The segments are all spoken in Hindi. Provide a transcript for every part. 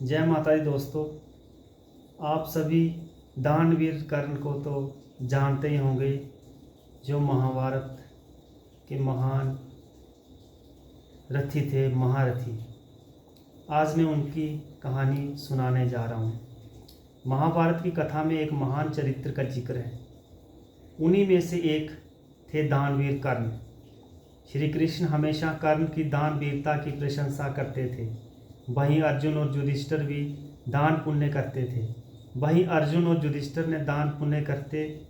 जय माता दी दोस्तों। आप सभी दानवीर कर्ण को तो जानते ही होंगे, जो महाभारत के महान रथी थे, महारथी। आज मैं उनकी कहानी सुनाने जा रहा हूँ। महाभारत की कथा में एक महान चरित्र का जिक्र है। उन्हीं में से एक थे दानवीर कर्ण। श्री कृष्ण हमेशा कर्ण की दानवीरता की प्रशंसा करते थे। वहीं अर्जुन और युधिष्ठिर भी दान पुण्य करते थे। अर्जुन और युधिष्ठिर ने दान पुण्य करते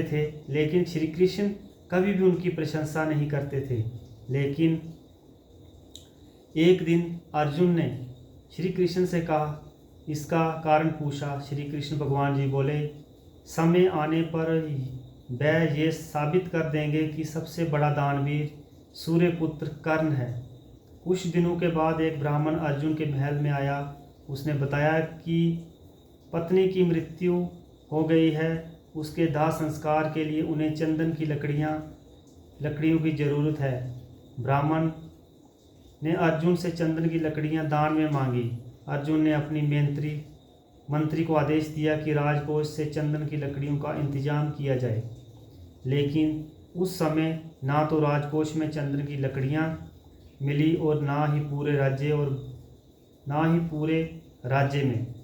थे, लेकिन श्री कृष्ण कभी भी उनकी प्रशंसा नहीं करते थे। लेकिन एक दिन अर्जुन ने श्री कृष्ण से कहा, इसका कारण पूछा। श्री कृष्ण भगवान जी बोले, समय आने पर वह ये साबित कर देंगे कि सबसे बड़ा दानवीर सूर्यपुत्र कर्ण है। कुछ दिनों के बाद एक ब्राह्मण अर्जुन के महल में आया। उसने बताया कि पत्नी की मृत्यु हो गई है। उसके दाह संस्कार के लिए उन्हें चंदन की लकड़ियों की ज़रूरत है। ब्राह्मण ने अर्जुन से चंदन की लकड़ियां दान में मांगी। अर्जुन ने अपनी मंत्री को आदेश दिया कि राजकोष से चंदन की लकड़ियों का इंतजाम किया जाए। लेकिन उस समय ना तो राजकोष में चंदन की लकड़ियां मिली और ना ही पूरे राज्य में।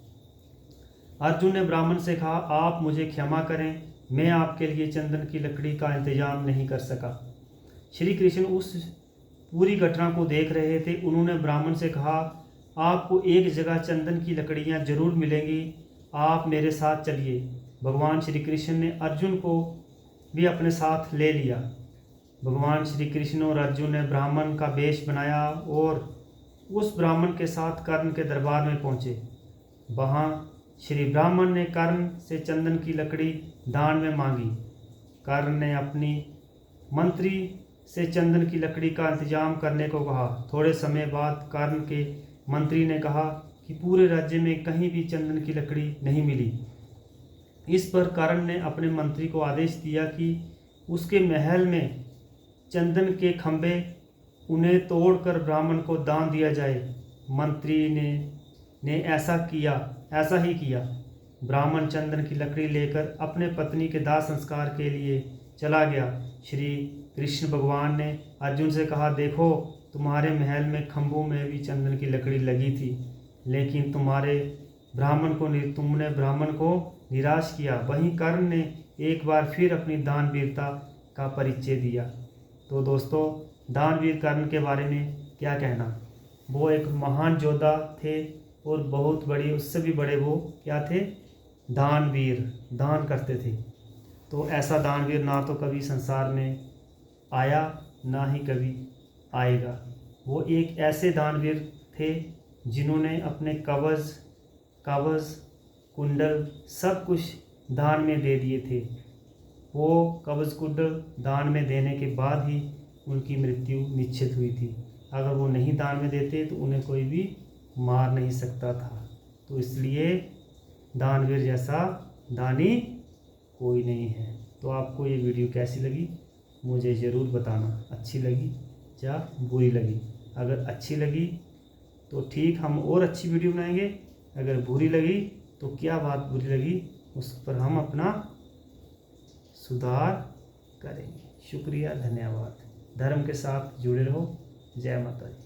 अर्जुन ने ब्राह्मण से कहा, आप मुझे क्षमा करें, मैं आपके लिए चंदन की लकड़ी का इंतजाम नहीं कर सका। श्री कृष्ण उस पूरी घटना को देख रहे थे। उन्होंने ब्राह्मण से कहा, आपको एक जगह चंदन की लकड़ियां जरूर मिलेंगी, आप मेरे साथ चलिए। भगवान श्री कृष्ण ने अर्जुन को भी अपने साथ ले लिया। भगवान श्री कृष्ण और अर्जुन ने ब्राह्मण का वेश बनाया और उस ब्राह्मण के साथ कर्ण के दरबार में पहुँचे। वहाँ श्री ब्राह्मण ने कर्ण से चंदन की लकड़ी दान में मांगी। कर्ण ने अपनी मंत्री से चंदन की लकड़ी का इंतजाम करने को कहा। थोड़े समय बाद कर्ण के मंत्री ने कहा कि पूरे राज्य में कहीं भी चंदन की लकड़ी नहीं मिली। इस पर कर्ण ने अपने मंत्री को आदेश दिया कि उसके महल में चंदन के खंभे उन्हें तोड़कर ब्राह्मण को दान दिया जाए। मंत्री ने ऐसा ही किया। ब्राह्मण चंदन की लकड़ी लेकर अपने पत्नी के दाह संस्कार के लिए चला गया। श्री कृष्ण भगवान ने अर्जुन से कहा, देखो, तुम्हारे महल में खंभों में भी चंदन की लकड़ी लगी थी, लेकिन तुमने ब्राह्मण को निराश किया। वहीं कर्ण ने एक बार फिर अपनी दानवीरता का परिचय दिया। तो दोस्तों, दानवीर कर्ण के बारे में क्या कहना। वो एक महान योद्धा थे और बहुत बड़ी, उससे भी बड़े वो क्या थे, दानवीर, दान करते थे। तो ऐसा दानवीर ना तो कभी संसार में आया, ना ही कभी आएगा। वो एक ऐसे दानवीर थे जिन्होंने अपने कवच कुंडल सब कुछ दान में दे दिए थे। वो कवच कुंडल दान में देने के बाद ही उनकी मृत्यु निश्चित हुई थी। अगर वो नहीं दान में देते तो उन्हें कोई भी मार नहीं सकता था। तो इसलिए दानवीर जैसा दानी कोई नहीं है। तो आपको ये वीडियो कैसी लगी मुझे ज़रूर बताना, अच्छी लगी या बुरी लगी। अगर अच्छी लगी तो ठीक, हम और अच्छी वीडियो बनाएंगे। अगर बुरी लगी तो क्या बात बुरी लगी, उस पर हम अपना सुधार करेंगे। शुक्रिया, धन्यवाद। धर्म के साथ जुड़े रहो। जय माता दी।